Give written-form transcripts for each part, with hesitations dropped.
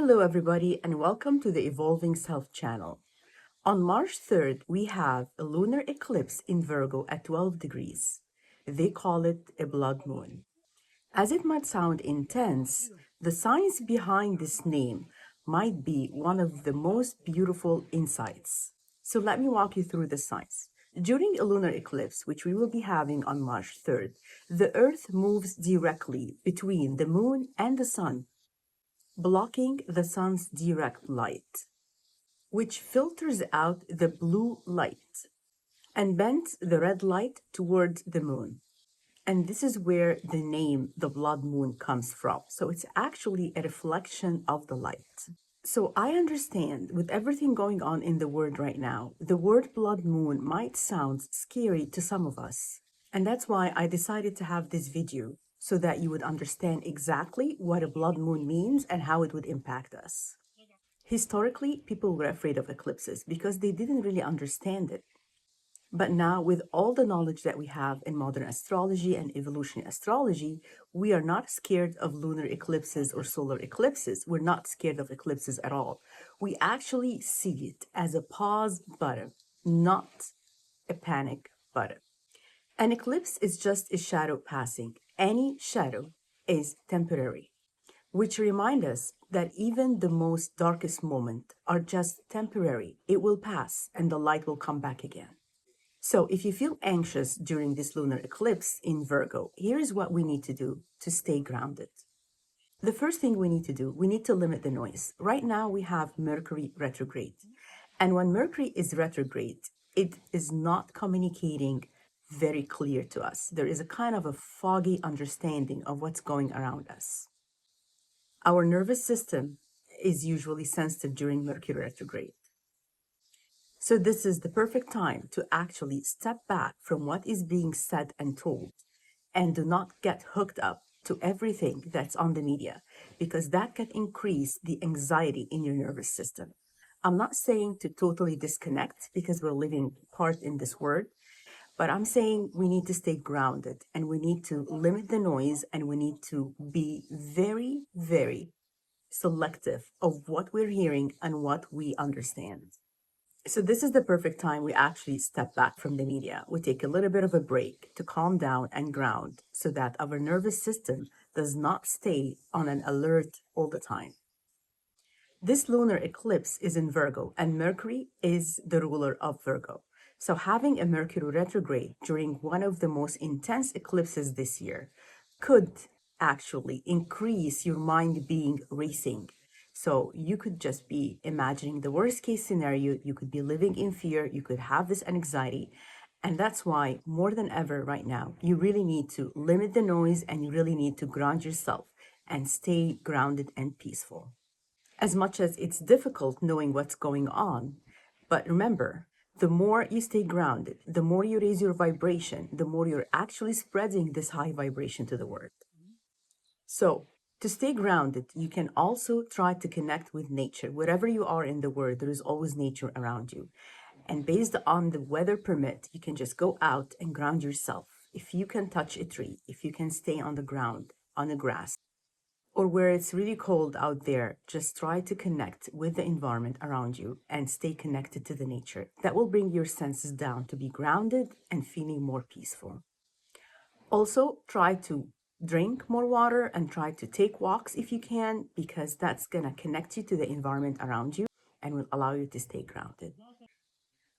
Hello, everybody, and welcome to the Evolving Self channel. On March 3rd, we have a lunar eclipse in Virgo at 12 degrees. They call it a blood moon. As it might sound intense, the science behind this name might be one of the most beautiful insights. So let me walk you through the science. During a lunar eclipse, which we will be having on March 3rd, the Earth moves directly between the moon and the sun, blocking the sun's direct light, which filters out the blue light and bends the red light towards the moon. And this is where the name, the blood moon, comes from. So it's actually a reflection of the light. So I understand with everything going on in the world right now, the word blood moon might sound scary to some of us. And that's why I decided to have this video so that you would understand exactly what a blood moon means and how it would impact us. Historically, people were afraid of eclipses because they didn't really understand it. But now, with all the knowledge that we have in modern astrology and evolutionary astrology, we are not scared of lunar eclipses or solar eclipses. We're not scared of eclipses at all. We actually see it as a pause button, not a panic button. An eclipse is just a shadow passing. Any shadow is temporary, which remind us that even the most darkest moments are just temporary. It will pass and the light will come back again. So if you feel anxious during this lunar eclipse in Virgo, here is what we need to do to stay grounded. The first thing we need to do, we need to limit the noise. Right now we have Mercury Retrograde. And when Mercury is retrograde, it is not communicating very clear to us. There is a kind of a foggy understanding of what's going around us. Our nervous system is usually sensitive during Mercury retrograde. So this is the perfect time to actually step back from what is being said and told and do not get hooked up to everything that's on the media, because that can increase the anxiety in your nervous system. I'm not saying to totally disconnect because we're living part in this world, but I'm saying we need to stay grounded and we need to limit the noise and we need to be very, very selective of what we're hearing and what we understand. So this is the perfect time we actually step back from the media. We take a little bit of a break to calm down and ground so that our nervous system does not stay on an alert all the time. This lunar eclipse is in Virgo and Mercury is the ruler of Virgo. So having a Mercury retrograde during one of the most intense eclipses this year could actually increase your mind being racing. So you could just be imagining the worst case scenario. You could be living in fear. You could have this anxiety. And that's why more than ever right now, you really need to limit the noise and you really need to ground yourself and stay grounded and peaceful. As much as it's difficult knowing what's going on, but remember, the more you stay grounded, the more you raise your vibration, the more you're actually spreading this high vibration to the world. So to stay grounded, you can also try to connect with nature. Wherever you are in the world, there is always nature around you. And based on the weather permit, you can just go out and ground yourself. If you can touch a tree, if you can stay on the ground, on the grass, or where it's really cold out there, just try to connect with the environment around you and stay connected to the nature. That will bring your senses down to be grounded and feeling more peaceful. Also, try to drink more water and try to take walks if you can, because that's going to connect you to the environment around you and will allow you to stay grounded.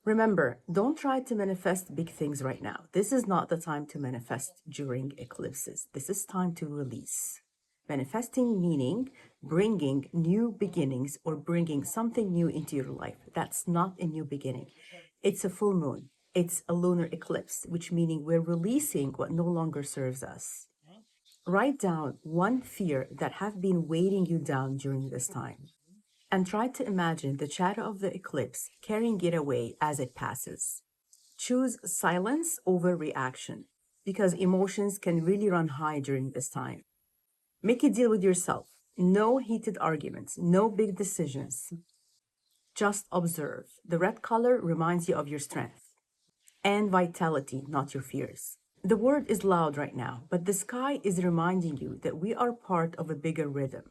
Remember, don't try to manifest big things right now. This is not the time to manifest during eclipses. This is time to release. Manifesting meaning bringing new beginnings or bringing something new into your life. That's not a new beginning. It's a full moon. It's a lunar eclipse, which meaning we're releasing what no longer serves us. Write down one fear that have been weighing you down during this time and try to imagine the shadow of the eclipse carrying it away as it passes. Choose silence over reaction because emotions can really run high during this time. Make a deal with yourself. No heated arguments, no big decisions. Just observe. The red color reminds you of your strength and vitality, not your fears. The world is loud right now, but the sky is reminding you that we are part of a bigger rhythm.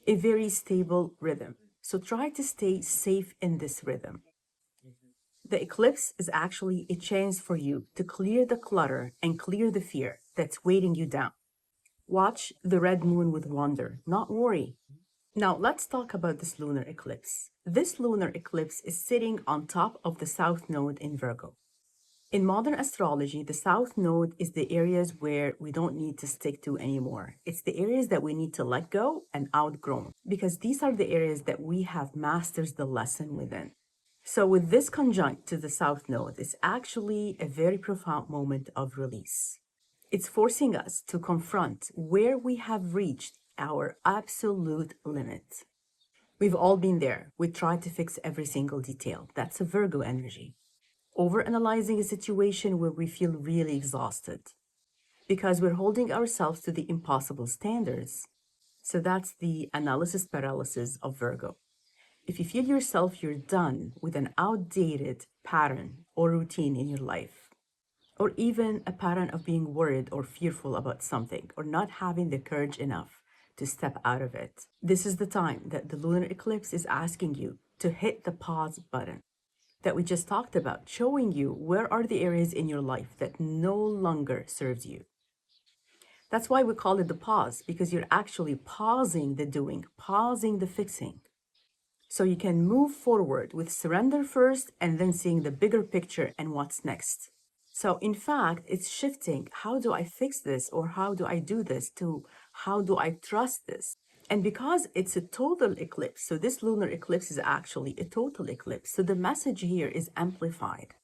a very stable rhythm. So try to stay safe in this rhythm. The eclipse is actually a chance for you to clear the clutter and clear the fear that's weighting you down. Watch the red moon with wonder, not worry. Now let's talk about this lunar eclipse. This lunar eclipse is sitting on top of the south node in Virgo. In modern astrology, the south node is the areas where we don't need to stick to anymore. It's the areas that we need to let go and outgrow, because these are the areas that we have mastered the lesson within. So with this conjunct to the south node, it's actually a very profound moment of release. It's forcing us to confront where we have reached our absolute limit. We've all been there. We try to fix every single detail. That's a Virgo energy. Overanalyzing a situation where we feel really exhausted because we're holding ourselves to the impossible standards. So that's the analysis paralysis of Virgo. If you feel yourself you're done with an outdated pattern or routine in your life, or even a pattern of being worried or fearful about something, or not having the courage enough to step out of it, this is the time that the lunar eclipse is asking you to hit the pause button that we just talked about, showing you where are the areas in your life that no longer serves you. That's why we call it the pause, because you're actually pausing the doing, pausing the fixing. So you can move forward with surrender first and then seeing the bigger picture and what's next. So in fact, it's shifting. How do I fix this? Or how do I do this? To how do I trust this? And because it's a total eclipse, so this lunar eclipse is actually a total eclipse. So the message here is amplified.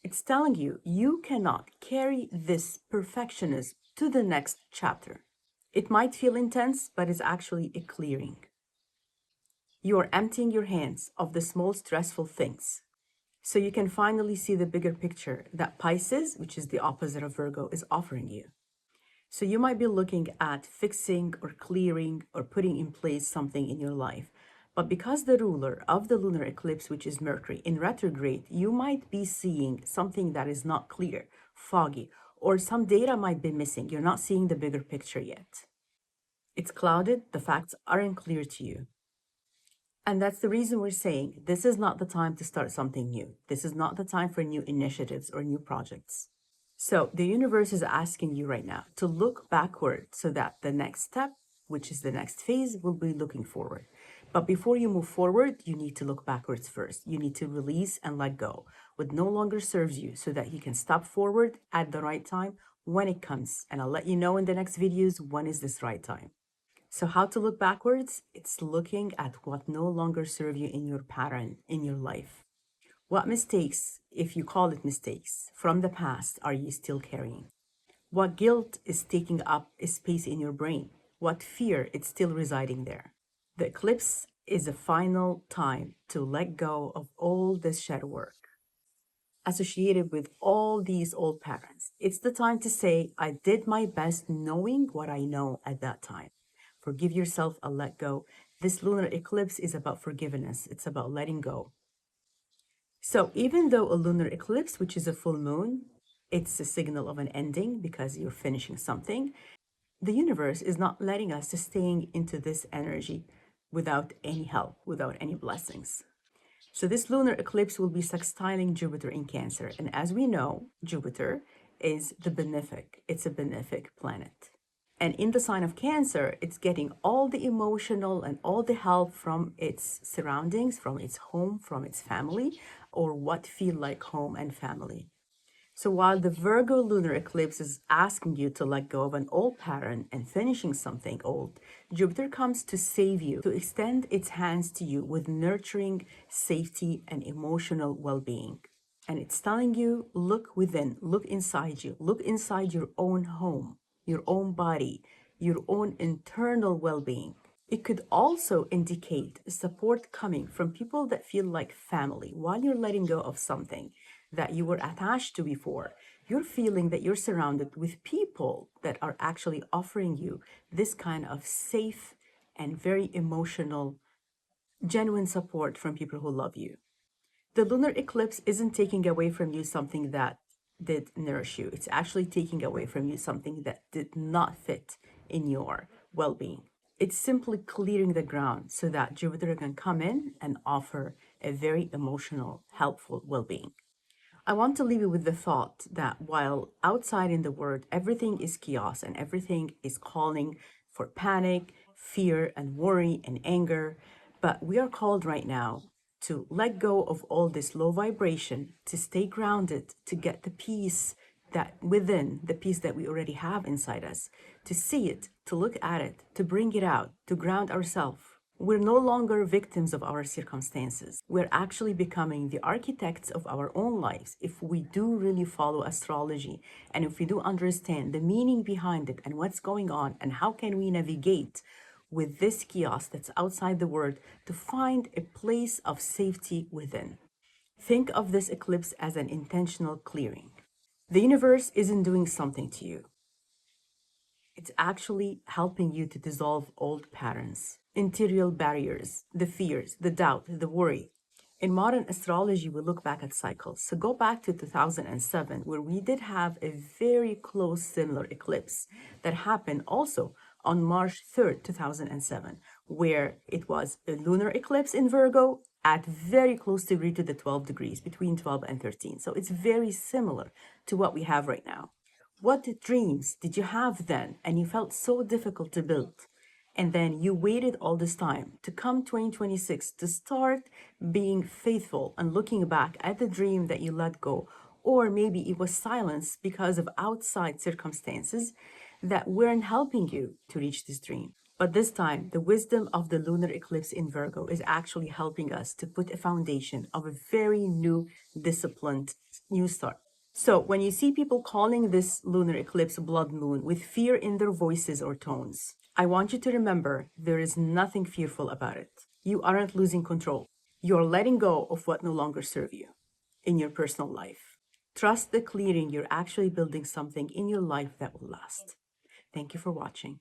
It's telling you, you cannot carry this perfectionism to the next chapter. It might feel intense, but it's actually a clearing. You are emptying your hands of the small stressful things so you can finally see the bigger picture that Pisces, which is the opposite of Virgo, is offering you. So you might be looking at fixing or clearing or putting in place something in your life. But because the ruler of the lunar eclipse, which is Mercury in retrograde, you might be seeing something that is not clear, foggy, or some data might be missing. You're not seeing the bigger picture yet. It's clouded, the facts aren't clear to you. And that's the reason we're saying this is not the time to start something new. This is not the time for new initiatives or new projects. So the universe is asking you right now to look backward so that the next step, which is the next phase, will be looking forward. But before you move forward, you need to look backwards first. You need to release and let go what no longer serves you so that you can step forward at the right time when it comes. And I'll let you know in the next videos when is this right time. So how to look backwards? It's looking at what no longer serve you in your pattern, in your life. What mistakes, if you call it mistakes, from the past are you still carrying? What guilt is taking up a space in your brain? What fear is still residing there? The eclipse is a final time to let go of all this shadow work associated with all these old patterns. It's the time to say, I did my best knowing what I know at that time. Forgive yourself and let go. This lunar eclipse is about forgiveness. It's about letting go. So even though a lunar eclipse, which is a full moon, it's a signal of an ending because you're finishing something, the universe is not letting us to staying into this energy without any help, without any blessings. So this lunar eclipse will be sextiling Jupiter in Cancer. And as we know, Jupiter is the benefic. It's a benefic planet. And in the sign of Cancer, it's getting all the emotional and all the help from its surroundings, from its home, from its family, or what feel like home and family. So while the Virgo lunar eclipse is asking you to let go of an old pattern and finishing something old, Jupiter comes to save you, to extend its hands to you with nurturing, safety, and emotional well-being. And it's telling you, look within, look inside you, look inside your own home, your own body, your own internal well-being. It could also indicate support coming from people that feel like family while you're letting go of something that you were attached to before. You're feeling that you're surrounded with people that are actually offering you this kind of safe and very emotional, genuine support from people who love you. The lunar eclipse isn't taking away from you something that did nourish you. It's actually taking away from you something that did not fit in your well-being. It's simply clearing the ground so that Jupiter can come in and offer a very emotional, helpful well being. I want to leave you with the thought that while outside in the world everything is chaos and everything is calling for panic, fear, and worry and anger, but we are called right now to let go of all this low vibration, to stay grounded, to get the peace that within, the peace that we already have inside us, to see it, to look at it, to bring it out, to ground ourselves. We're no longer victims of our circumstances. We're actually becoming the architects of our own lives if we do really follow astrology and if we do understand the meaning behind it and what's going on and how can we navigate with this chaos that's outside the world to find a place of safety within. Think of this eclipse as an intentional clearing. The universe isn't doing something to you. It's actually helping you to dissolve old patterns, interior barriers, the fears, the doubt, the worry. In modern astrology, we look back at cycles. So go back to 2007, where we did have a very close similar eclipse that happened also on March 3rd, 2007, where it was a lunar eclipse in Virgo at very close degree to the 12 degrees, between 12 and 13. So it's very similar to what we have right now. What dreams did you have then and you felt so difficult to build? And then you waited all this time to come 2026 to start being faithful and looking back at the dream that you let go. Or maybe it was silence because of outside circumstances that weren't helping you to reach this dream. But this time, the wisdom of the lunar eclipse in Virgo is actually helping us to put a foundation of a very new, disciplined new start. So when you see people calling this lunar eclipse blood moon with fear in their voices or tones, I want you to remember there is nothing fearful about it. You aren't losing control. You're letting go of what no longer serves you in your personal life. Trust the clearing. You're actually building something in your life that will last. Thank you for watching.